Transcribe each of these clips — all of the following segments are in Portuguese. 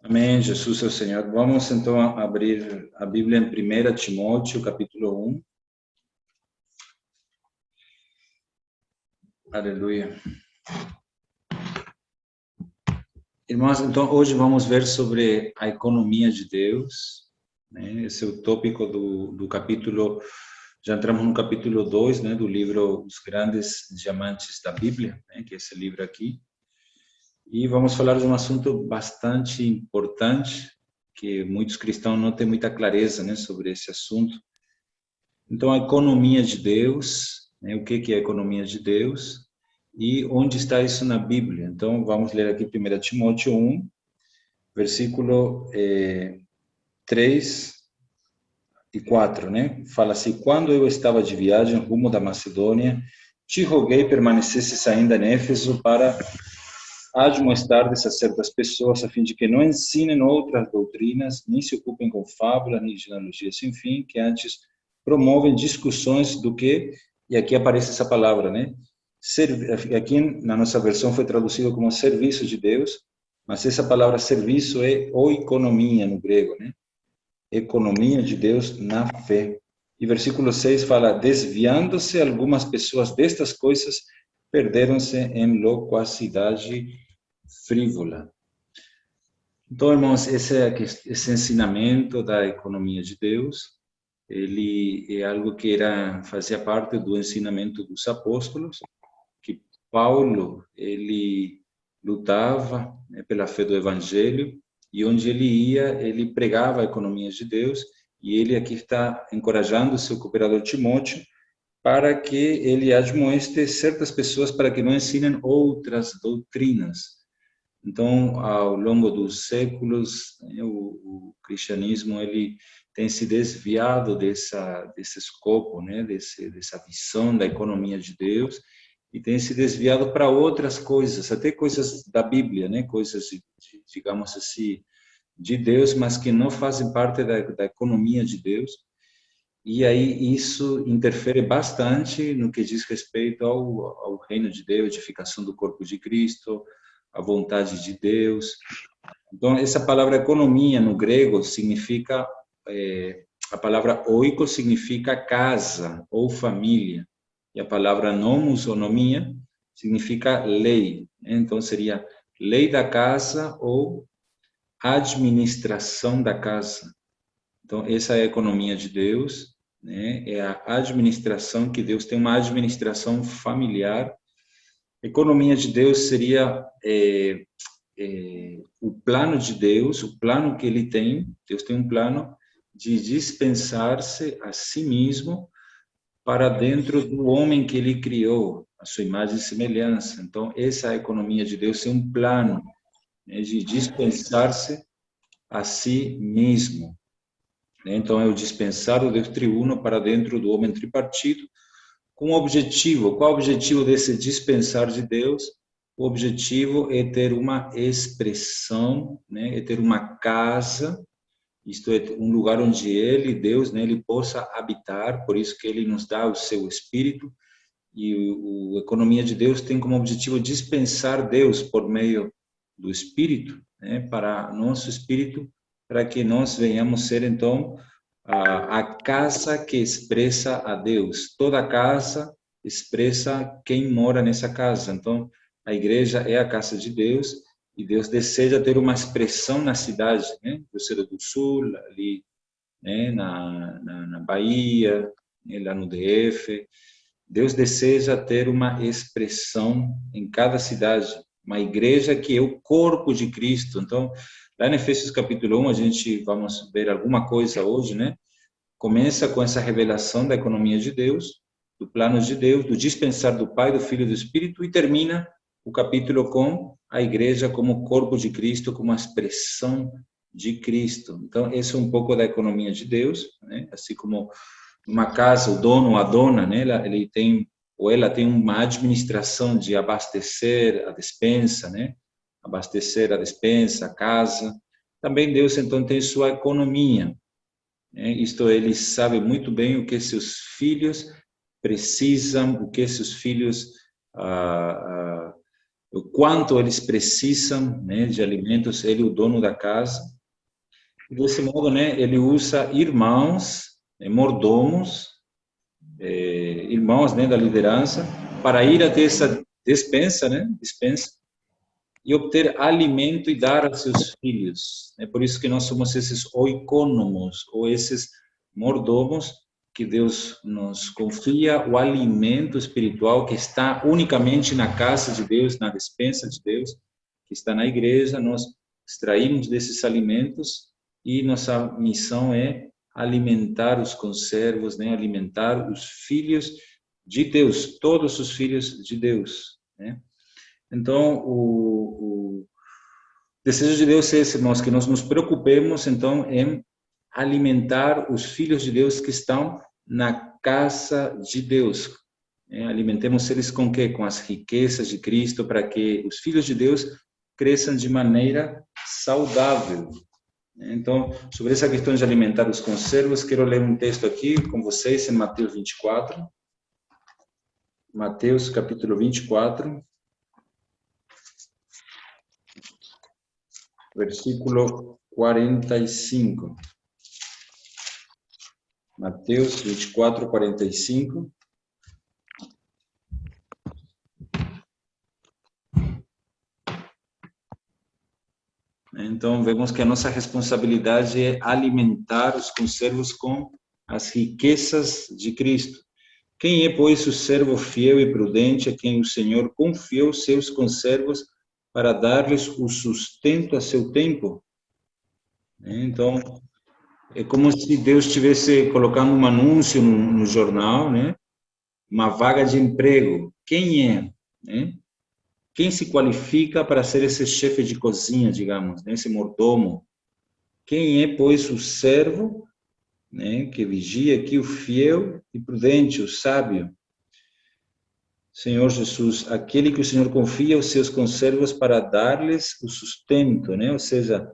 Amém, Jesus é o Senhor. Vamos então abrir a Bíblia em 1 Timóteo, capítulo 1. Aleluia. Irmãos, então hoje vamos ver sobre a economia de Deus, né? Esse é o tópico do capítulo, já entramos no capítulo 2, né, do livro Os Grandes Diamantes da Bíblia, né, que é esse livro aqui. E vamos falar de um assunto bastante importante, que muitos cristãos não têm muita clareza, né, sobre esse assunto. Então, a economia de Deus, né, o que é a economia de Deus e onde está isso na Bíblia. Então, vamos ler aqui 1 Timóteo 1, versículo 3 e 4, né? Fala assim: quando eu estava de viagem rumo da Macedônia, te roguei permanecesses ainda em Éfeso para admoestar-des a certas pessoas, a fim de que não ensinem outras doutrinas, nem se ocupem com fábulas, nem genealogias sem fim, que antes promovem discussões do que, e aqui aparece essa palavra, né? Aqui na nossa versão foi traduzido como serviço de Deus, mas essa palavra serviço é oikonomia no grego, né? Economia de Deus na fé. E versículo 6 fala: desviando-se algumas pessoas destas coisas, perderam-se em loquacidade frívola. Então, irmãos, esse ensinamento da economia de Deus, ele é algo que fazia parte do ensinamento dos apóstolos, que Paulo, ele lutava, né, pela fé do evangelho, e onde ele ia, ele pregava a economia de Deus, e ele aqui está encorajando o seu cooperador Timóteo para que ele admoeste certas pessoas para que não ensinem outras doutrinas. Então, ao longo dos séculos, né, o cristianismo ele tem se desviado desse escopo, né, dessa visão da economia de Deus, e tem se desviado para outras coisas, até coisas da Bíblia, né, coisas, digamos assim, de Deus, mas que não fazem parte da economia de Deus. E aí isso interfere bastante no que diz respeito ao reino de Deus, a edificação do corpo de Cristo, a vontade de Deus. Então, essa palavra economia no grego significa, a palavra oiko significa casa ou família, e a palavra nomos ou nomia significa lei. Então, seria lei da casa ou administração da casa. Então, essa é a economia de Deus, né? É a administração que Deus tem, uma administração familiar. Economia de Deus seria o plano de Deus, o plano que Ele tem. Deus tem um plano de dispensar-se a si mesmo para dentro do homem que Ele criou, a sua imagem e semelhança. Então, essa é a economia de Deus, é um plano, né, de dispensar-se a si mesmo. Então, é o dispensar o Deus triuno para dentro do homem tripartido, com um objetivo. Qual é o objetivo desse dispensar de Deus? O objetivo é ter uma expressão, né? É ter uma casa, isto é, um lugar onde Ele, Deus, né, Ele possa habitar, por isso que Ele nos dá o seu Espírito, e a economia de Deus tem como objetivo dispensar Deus por meio do Espírito, né, para nosso Espírito, para que nós venhamos ser, então, a casa que expressa a Deus. Toda casa expressa quem mora nessa casa. Então, a igreja é a casa de Deus e Deus deseja ter uma expressão na cidade, né? Cruzeiro do Sul, ali, né? na Bahia, né? Lá no DF. Deus deseja ter uma expressão em cada cidade, uma igreja que é o corpo de Cristo. Então, lá em Efésios capítulo 1, a gente vamos ver alguma coisa hoje, né? Começa com essa revelação da economia de Deus, do plano de Deus, do dispensar do Pai, do Filho e do Espírito, e termina o capítulo com a igreja como corpo de Cristo, como a expressão de Cristo. Então, esse é um pouco da economia de Deus, né? Assim como uma casa, o dono ou a dona, né? Ele tem ou ela tem uma administração de abastecer a despensa, né? Abastecer a despensa, a casa. Também Deus então tem sua economia, né? Isto ele sabe muito bem o que seus filhos precisam, o que seus filhos o quanto eles precisam, né, de alimentos, ele, o dono da casa. E desse modo, né, ele usa irmãos, mordomos, irmãos, né, da liderança, para ir até essa despensa, né, e obter alimento e dar a seus filhos. É por isso que nós somos esses oikônomos, ou esses mordomos, que Deus nos confia o alimento espiritual que está unicamente na casa de Deus, na despensa de Deus, que está na igreja. Nós extraímos desses alimentos e nossa missão é alimentar os conservos, né? Alimentar os filhos de Deus, todos os filhos de Deus, né? Então, o desejo de Deus é esse, irmãos, que nós nos preocupemos, então, em alimentar os filhos de Deus que estão na casa de Deus. Alimentemos eles com quê? Com as riquezas de Cristo, para que os filhos de Deus cresçam de maneira saudável. Então, sobre essa questão de alimentar os conservos, quero ler um texto aqui com vocês em Mateus 24. Mateus, capítulo 24. Versículo 45. Mateus 24, 45. Então, vemos que a nossa responsabilidade é alimentar os conservos com as riquezas de Cristo. Quem é, pois, o servo fiel e prudente a quem o Senhor confiou seus conservos para dar-lhes o sustento a seu tempo? Então, é como se Deus estivesse colocando um anúncio no jornal, né? Uma vaga de emprego. Quem é? Né? Quem se qualifica para ser esse chefe de cozinha, digamos, né? Esse mordomo? Quem é, pois, o servo, né? Que vigia aqui, o fiel e prudente, o sábio? Senhor Jesus, aquele que o Senhor confia aos seus conservos para dar-lhes o sustento, né? Ou seja,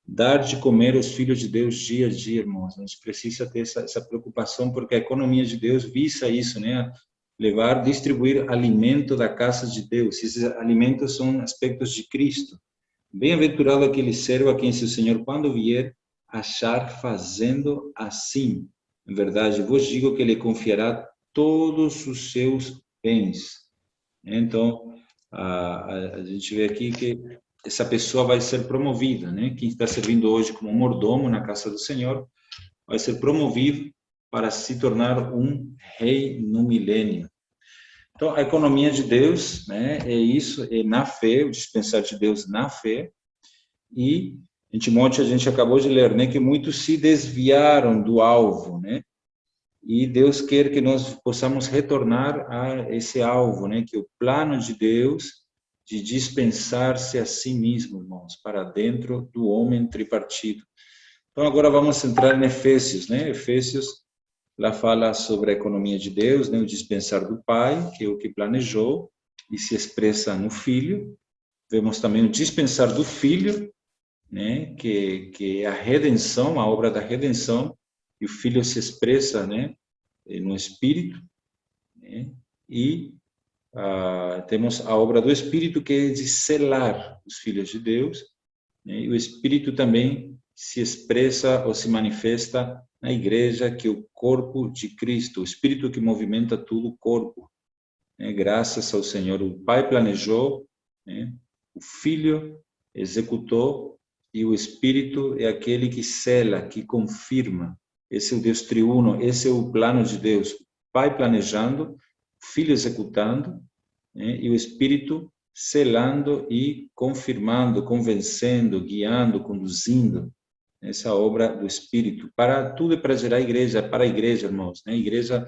dar de comer aos filhos de Deus dia a dia, irmãos. A gente precisa ter essa preocupação, porque a economia de Deus visa isso, né? Levar, distribuir alimento da casa de Deus. Esses alimentos são aspectos de Cristo. Bem-aventurado aquele servo a quem seu Senhor, quando vier, achar fazendo assim. Em verdade, vos digo que ele confiará todos os seus bens. Então, a gente vê aqui que essa pessoa vai ser promovida, né? Quem está servindo hoje como mordomo na casa do Senhor vai ser promovido para se tornar um rei no milênio. Então, a economia de Deus, né? É isso, é na fé, o dispensar de Deus na fé. E em Timóteo a gente acabou de ler, né? Que muitos se desviaram do alvo, né? E Deus quer que nós possamos retornar a esse alvo, né? Que é o plano de Deus de dispensar-se a si mesmo, irmãos, para dentro do homem tripartido. Então, agora vamos entrar em Efésios, né? Efésios, lá fala sobre a economia de Deus, né? O dispensar do Pai, que é o que planejou e se expressa no Filho. Vemos também o dispensar do Filho, né? Que é a redenção, a obra da redenção, e o Filho se expressa, né? No Espírito, né? E temos a obra do Espírito, que é de selar os filhos de Deus, né? E o Espírito também se expressa ou se manifesta na igreja, que é o corpo de Cristo, o Espírito que movimenta todo o corpo, né? Graças ao Senhor, o Pai planejou, né? O Filho executou, e o Espírito é aquele que sela, que confirma. Esse é o Deus triuno, esse é o plano de Deus. O Pai planejando, o Filho executando, né? E o Espírito selando e confirmando, convencendo, guiando, conduzindo. Essa obra do Espírito. Para tudo é para gerar a igreja, para a igreja, irmãos, né? A igreja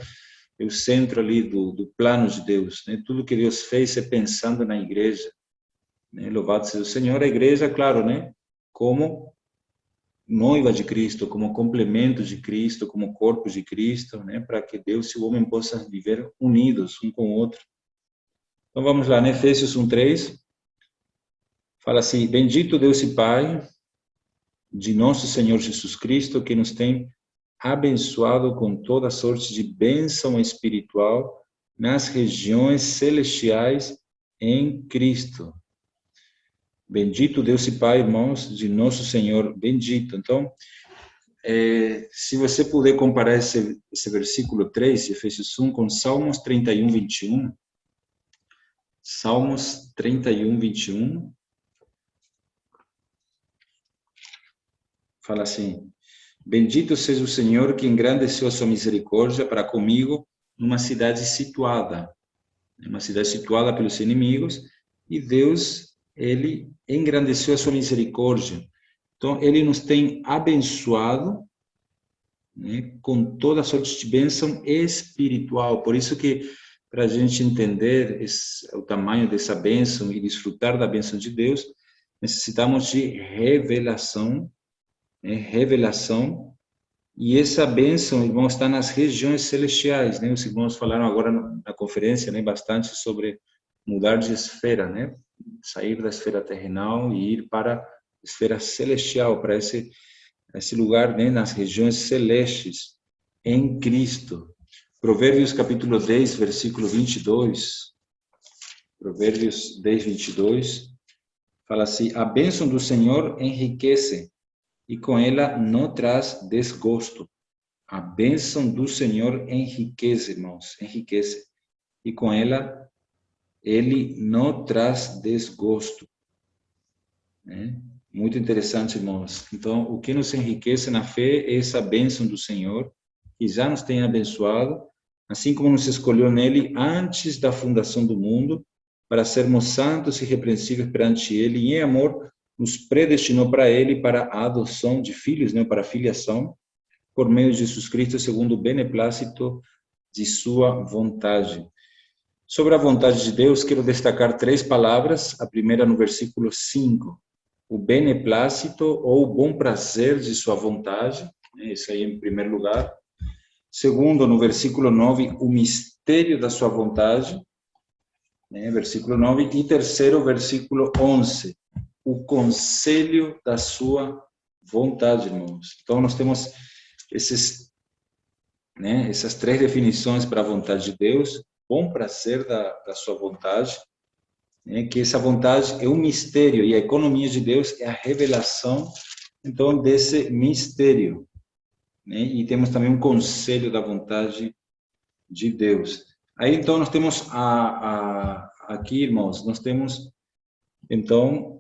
é o centro ali do plano de Deus, né? Tudo que Deus fez é pensando na igreja, né? Louvado seja o Senhor. A igreja, claro, né? Como noiva de Cristo, como complemento de Cristo, como corpo de Cristo, né? Para que Deus e o homem possam viver unidos um com o outro. Então vamos lá, né? Efésios 1:3 fala assim: bendito Deus e Pai de nosso Senhor Jesus Cristo, que nos tem abençoado com toda sorte de bênção espiritual nas regiões celestiais em Cristo. Bendito Deus e Pai, irmãos, de nosso Senhor, bendito. Então, se você puder comparar esse versículo 3, Efésios 1, com Salmos 31, 21, Salmos 31, 21, fala assim: Bendito seja o Senhor que engrandeceu a sua misericórdia para comigo numa cidade situada pelos inimigos, e Deus, ele engrandeceu a sua misericórdia. Então, ele nos tem abençoado, né, com toda sorte de bênção espiritual. Por isso que, para a gente entender o tamanho dessa bênção e desfrutar da bênção de Deus, necessitamos de revelação, né, revelação. E essa bênção, irmãos, está nas regiões celestiais, né? Os irmãos falaram agora na conferência, né, bastante sobre mudar de esfera, né? Sair da esfera terrenal e ir para a esfera celestial, para esse lugar, né, nas regiões celestes, em Cristo. Provérbios capítulo 10, versículo 22. Provérbios 10, 22. Fala assim: a bênção do Senhor enriquece, e com ela não traz desgosto. A bênção do Senhor enriquece, irmãos, enriquece. E com ela, ele não traz desgosto. Né? Muito interessante, irmãos. Então, o que nos enriquece na fé é essa bênção do Senhor, que já nos tem abençoado, assim como nos escolheu nele antes da fundação do mundo, para sermos santos e irrepreensíveis perante ele, e em amor nos predestinou para ele, para a adoção de filhos, né, para a filiação, por meio de Jesus Cristo, segundo o beneplácito de sua vontade. Sobre a vontade de Deus, quero destacar 3 palavras. A primeira no versículo 5, o beneplácito ou o bom prazer de sua vontade, isso aí em primeiro lugar. Segundo, no versículo 9, o mistério da sua vontade, versículo 9. E terceiro, versículo 11, o conselho da sua vontade, irmãos. Então, nós temos essas 3 definições para a vontade de Deus: bom prazer da sua vontade, que essa vontade é um mistério, e a economia de Deus é a revelação, então, desse mistério. E temos também um conselho da vontade de Deus. Aí, então, nós temos aqui, irmãos, nós temos, então,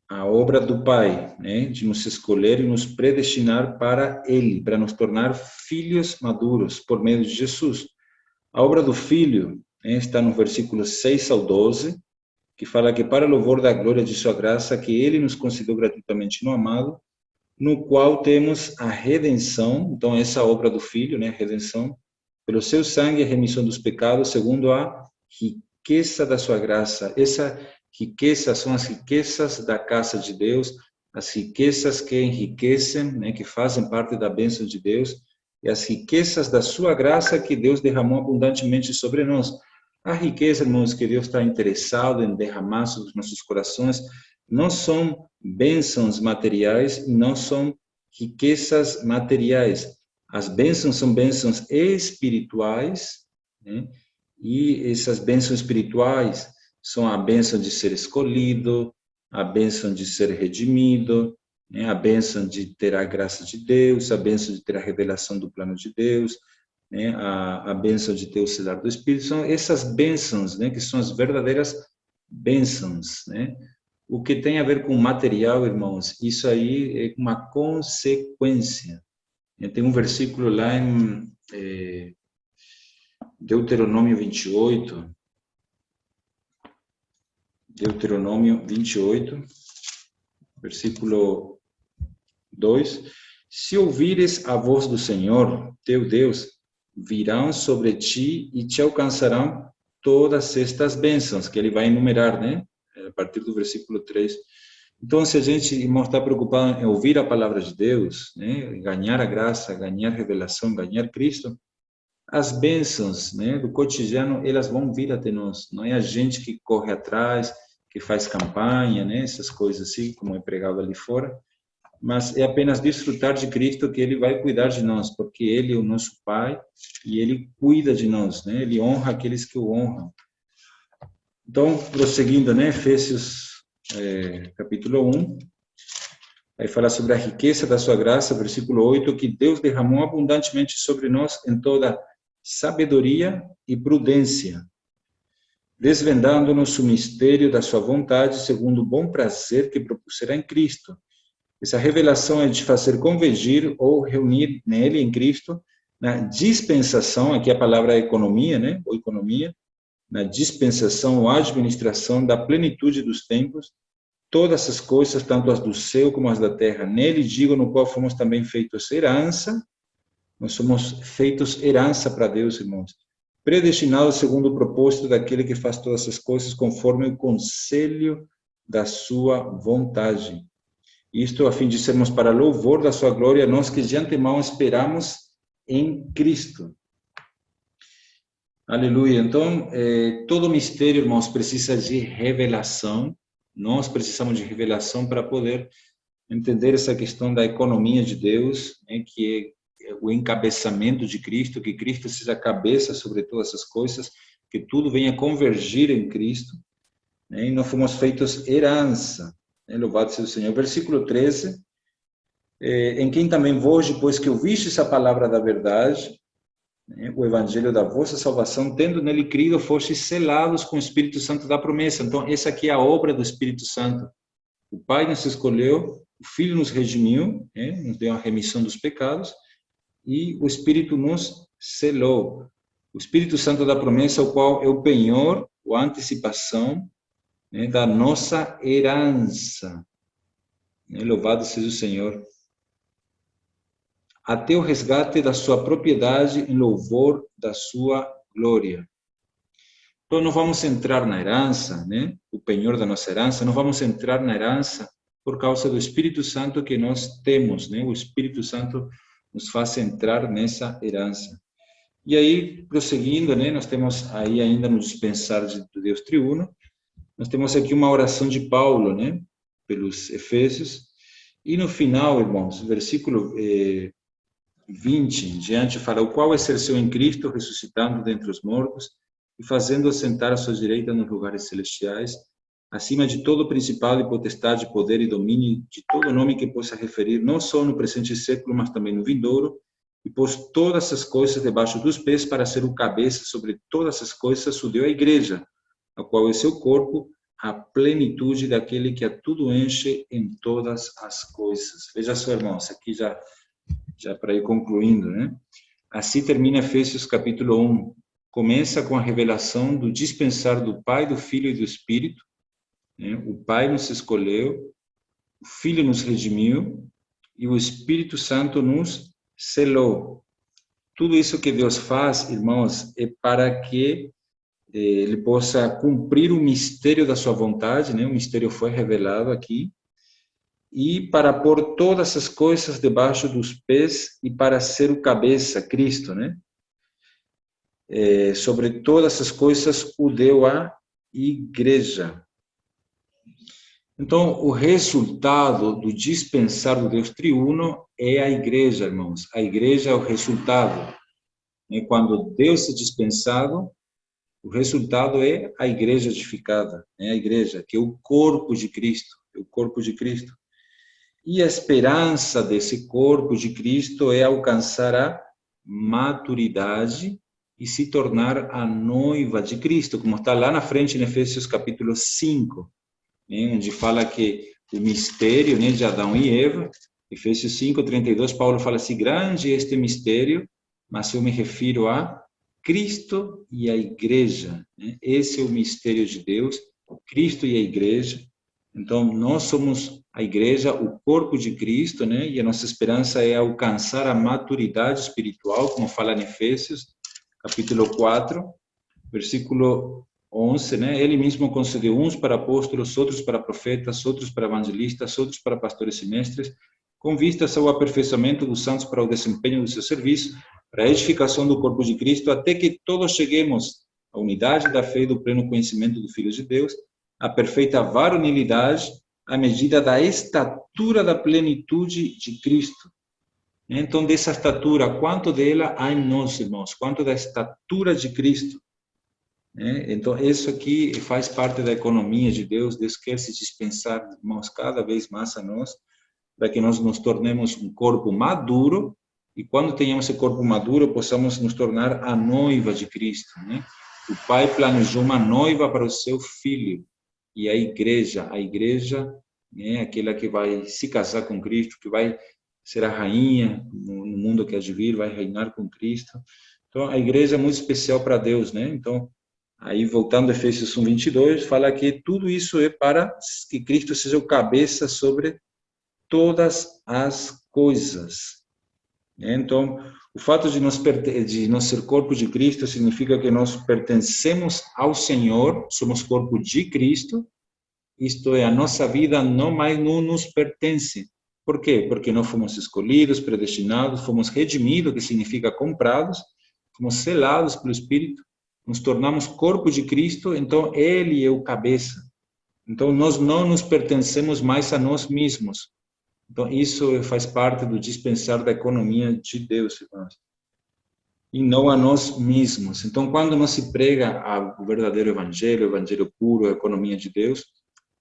a obra do Pai, de nos escolher e nos predestinar para Ele, para nos tornar filhos maduros por meio de Jesus. A obra do Filho, está no versículo 6 ao 12, que fala que para louvor da glória de sua graça, que Ele nos concedeu gratuitamente no amado, no qual temos a redenção. Então, essa obra do Filho, a redenção, pelo seu sangue, a remissão dos pecados, segundo a riqueza da sua graça. Essa riqueza são as riquezas da casa de Deus, as riquezas que enriquecem, que fazem parte da bênção de Deus, e as riquezas da sua graça que Deus derramou abundantemente sobre nós. A riqueza, irmãos, que Deus está interessado em derramar sobre os nossos corações, não são bênçãos materiais e não são riquezas materiais. As bênçãos são bênçãos espirituais, e essas bênçãos espirituais são a bênção de ser escolhido, a bênção de ser redimido, a bênção de ter a graça de Deus, a bênção de ter a revelação do plano de Deus, a bênção de ter o selar do Espírito. São essas bênçãos, que são as verdadeiras bênçãos. O que tem a ver com material, irmãos, isso aí é uma consequência. Tem um versículo lá em Deuteronômio 28, versículo 2: se ouvires a voz do Senhor, teu Deus, virão sobre ti e te alcançarão todas estas bênçãos, que ele vai enumerar, a partir do versículo 3. Então, se a gente, irmão, está preocupado em ouvir a palavra de Deus, ganhar a graça, ganhar revelação, ganhar Cristo, as bênçãos, do cotidiano, elas vão vir até nós. Não é a gente que corre atrás, que faz campanha, essas coisas assim, como é pregado ali fora, mas é apenas desfrutar de Cristo, que Ele vai cuidar de nós, porque Ele é o nosso Pai e Ele cuida de nós, Ele honra aqueles que o honram. Então, prosseguindo, Efésios capítulo 1. Aí fala sobre a riqueza da sua graça, versículo 8, que Deus derramou abundantemente sobre nós em toda sabedoria e prudência, desvendando-nos o mistério da sua vontade, segundo o bom prazer que propusera em Cristo. Essa revelação é de fazer convergir ou reunir nele, em Cristo, na dispensação, aqui a palavra é economia, né? Ou economia, na dispensação ou administração da plenitude dos tempos, todas as coisas, tanto as do céu como as da terra. Nele, digo, no qual fomos também feitos herança, nós somos feitos herança para Deus, irmãos, predestinados segundo o propósito daquele que faz todas as coisas conforme o conselho da sua vontade. Isto a fim de sermos para louvor da sua glória, nós que de antemão esperamos em Cristo. Aleluia. Então, todo mistério, irmãos, precisa de revelação. Nós precisamos de revelação para poder entender essa questão da economia de Deus, né, que é o encabeçamento de Cristo, que Cristo seja a cabeça sobre todas as coisas, que tudo venha convergir em Cristo, né, e nós fomos feitos herança. Louvado seja o Senhor. Versículo 13, em quem também vós, depois que ouvistes a palavra da verdade, o evangelho da vossa salvação, tendo nele crido, fostes selados com o Espírito Santo da promessa. Então, essa aqui é a obra do Espírito Santo. O Pai nos escolheu, o Filho nos redimiu, nos deu a remissão dos pecados, e o Espírito nos selou. O Espírito Santo da promessa, o qual é o penhor, a antecipação, da nossa herança. Louvado seja o Senhor. Até o resgate da sua propriedade em louvor da sua glória. Então, não vamos entrar na herança, o penhor da nossa herança, não vamos entrar na herança por causa do Espírito Santo que nós temos, O Espírito Santo nos faz entrar nessa herança. E aí, prosseguindo, nós temos aí ainda no dispensar do Deus triuno, nós temos aqui uma oração de Paulo, pelos Efésios, e no final, irmãos, versículo 20 em diante, fala: o qual exerceu em Cristo, ressuscitando dentre os mortos, e fazendo assentar à sua direita nos lugares celestiais, acima de todo principado e potestade, poder e domínio, de todo nome que possa referir, não só no presente século, mas também no vindouro, e pôs todas as coisas debaixo dos pés, para ser o cabeça sobre todas as coisas, o deu à igreja, a qual é seu corpo, a plenitude daquele que a tudo enche em todas as coisas. Veja só, irmãos, aqui já para ir concluindo, Assim termina Efésios capítulo 1. Começa com a revelação do dispensar do Pai, do Filho e do Espírito. O Pai nos escolheu, o Filho nos redimiu e o Espírito Santo nos selou. Tudo isso que Deus faz, irmãos, é para que Ele possa cumprir o mistério da sua vontade, O mistério foi revelado aqui, e para pôr todas as coisas debaixo dos pés e para ser o cabeça, Cristo, sobre todas as coisas o deu à igreja. Então, o resultado do dispensar do Deus triuno é a igreja, irmãos. A igreja é o resultado. Quando Deus é dispensado, o resultado é a igreja edificada, a igreja, que é o corpo de Cristo, o corpo de Cristo. E a esperança desse corpo de Cristo é alcançar a maturidade e se tornar a noiva de Cristo, como está lá na frente em Efésios capítulo 5, onde fala que o mistério de Adão e Eva, Efésios 5, 32, Paulo fala assim: grande é este mistério, mas eu me refiro a Cristo e a igreja. Esse é o mistério de Deus, Cristo e a igreja. Então, nós somos a igreja, o corpo de Cristo, e a nossa esperança é alcançar a maturidade espiritual, como fala em Efésios, capítulo 4, versículo 11, Ele mesmo concedeu uns para apóstolos, outros para profetas, outros para evangelistas, outros para pastores e mestres, com vistas ao aperfeiçoamento dos santos para o desempenho do seu serviço, para a edificação do corpo de Cristo, até que todos cheguemos à unidade da fé e do pleno conhecimento do Filho de Deus, a perfeita varonilidade, à medida da estatura da plenitude de Cristo. Então, dessa estatura, quanto dela há em nós, irmãos? Quanto da estatura de Cristo? né? Então, isso aqui faz parte da economia de Deus. Deus quer se dispensar, irmãos, cada vez mais a nós, para que nós nos tornemos um corpo maduro, e quando tenhamos esse corpo maduro, possamos nos tornar a noiva de Cristo, né? O Pai planejou uma noiva para o seu filho, e a igreja, né, aquela que vai se casar com Cristo, que vai ser a rainha no mundo que há de vir, vai reinar com Cristo. Então, a igreja é muito especial para Deus, né? Então, aí voltando a Efésios 1:22, fala que tudo isso é para que Cristo seja o cabeça sobre todas as coisas. Então, o fato de nós ser corpo de Cristo significa que nós pertencemos ao Senhor, somos corpo de Cristo, isto é, a nossa vida não nos pertence. Por quê? Porque nós fomos escolhidos, predestinados, fomos redimidos, que significa comprados, fomos selados pelo Espírito, nos tornamos corpo de Cristo, então Ele é o cabeça. Então, nós não nos pertencemos mais a nós mesmos. Então, isso faz parte do dispensar da economia de Deus, irmãos, e não a nós mesmos. Então, quando não se prega o verdadeiro evangelho, o evangelho puro, a economia de Deus,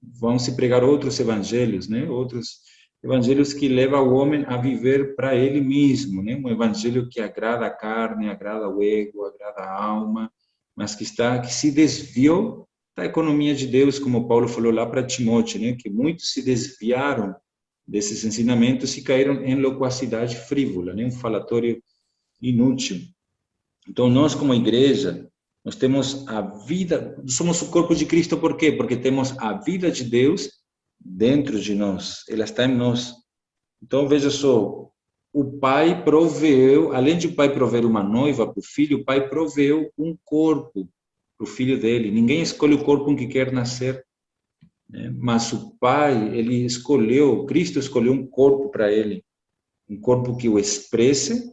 vão se pregar outros evangelhos, né? Outros evangelhos que levam o homem a viver para ele mesmo, né? Um evangelho que agrada a carne, agrada o ego, agrada a alma, mas que se desviou da economia de Deus, como Paulo falou lá para Timóteo, né? Que muitos se desviaram desses ensinamentos e caíram em loquacidade frívola, né? Um falatório inútil. Então, nós como igreja, nós temos a vida, somos o corpo de Cristo, por quê? Porque temos a vida de Deus dentro de nós, ela está em nós. Então, veja só, o pai proveu, além de o pai prover uma noiva para o filho, o pai proveu um corpo para o filho dele. Ninguém escolhe o corpo em que quer nascer, né? Mas o pai, ele escolheu, Cristo escolheu um corpo para ele, um corpo que o expresse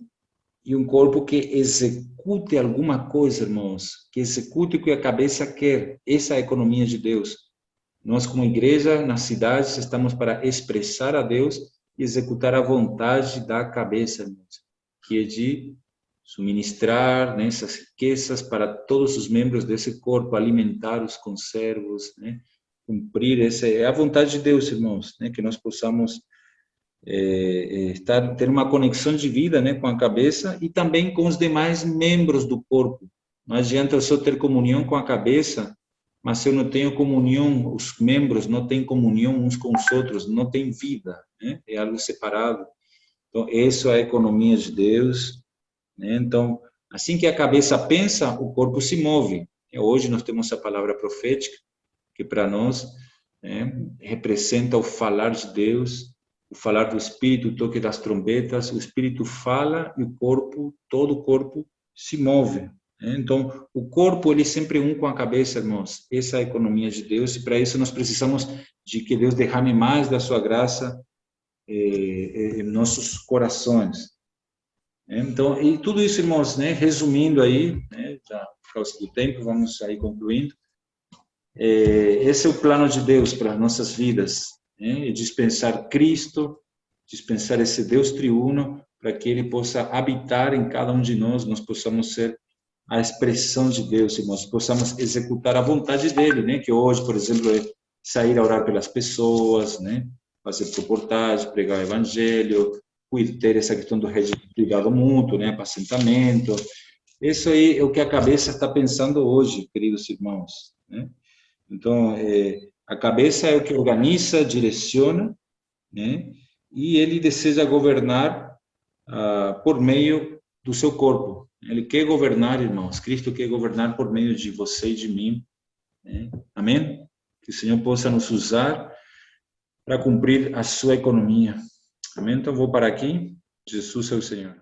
e um corpo que execute alguma coisa, irmãos, que execute o que a cabeça quer. Essa é a economia de Deus. Nós, como igreja, nas cidades, estamos para expressar a Deus e executar a vontade da cabeça, irmãos, que é de suministrar, né, essas riquezas para todos os membros desse corpo, alimentar os conservos, né, cumprir essa é a vontade de Deus, irmãos, né, que nós possamos ter uma conexão de vida, né, com a cabeça e também com os demais membros do corpo. Não adianta eu só ter comunhão com a cabeça, mas se eu não tenho comunhão, os membros não têm comunhão uns com os outros, não tem vida, né? É algo separado. Então, isso é a economia de Deus, né? Então, assim que a cabeça pensa, o corpo se move. E hoje nós temos a palavra profética, que para nós, né, representa o falar de Deus, o falar do Espírito, o toque das trombetas. O Espírito fala e o corpo, todo o corpo se move. Então, o corpo, ele sempre é um com a cabeça, irmãos. Essa é a economia de Deus, e para isso nós precisamos de que Deus derrame mais da sua graça em nossos corações. Então, e tudo isso, irmãos, né, resumindo aí, né, já por causa do tempo, vamos aí concluindo. Esse é o plano de Deus para as nossas vidas, né? Dispensar Cristo, dispensar esse Deus triuno, para que Ele possa habitar em cada um de nós, nós possamos ser a expressão de Deus, irmãos, possamos executar a vontade dele, né? Que hoje, por exemplo, é sair a orar pelas pessoas, né? Fazer reportagem, pregar o evangelho, ter essa questão do cuidado mútuo, né? Apacentamento. Isso aí é o que a cabeça está pensando hoje, queridos irmãos, né? Então, a cabeça é o que organiza, direciona, né? E ele deseja governar por meio do seu corpo. Ele quer governar, irmãos. Cristo quer governar por meio de você e de mim, né? Amém? Que o Senhor possa nos usar para cumprir a sua economia. Amém? Então, vou parar aqui. Jesus é o Senhor.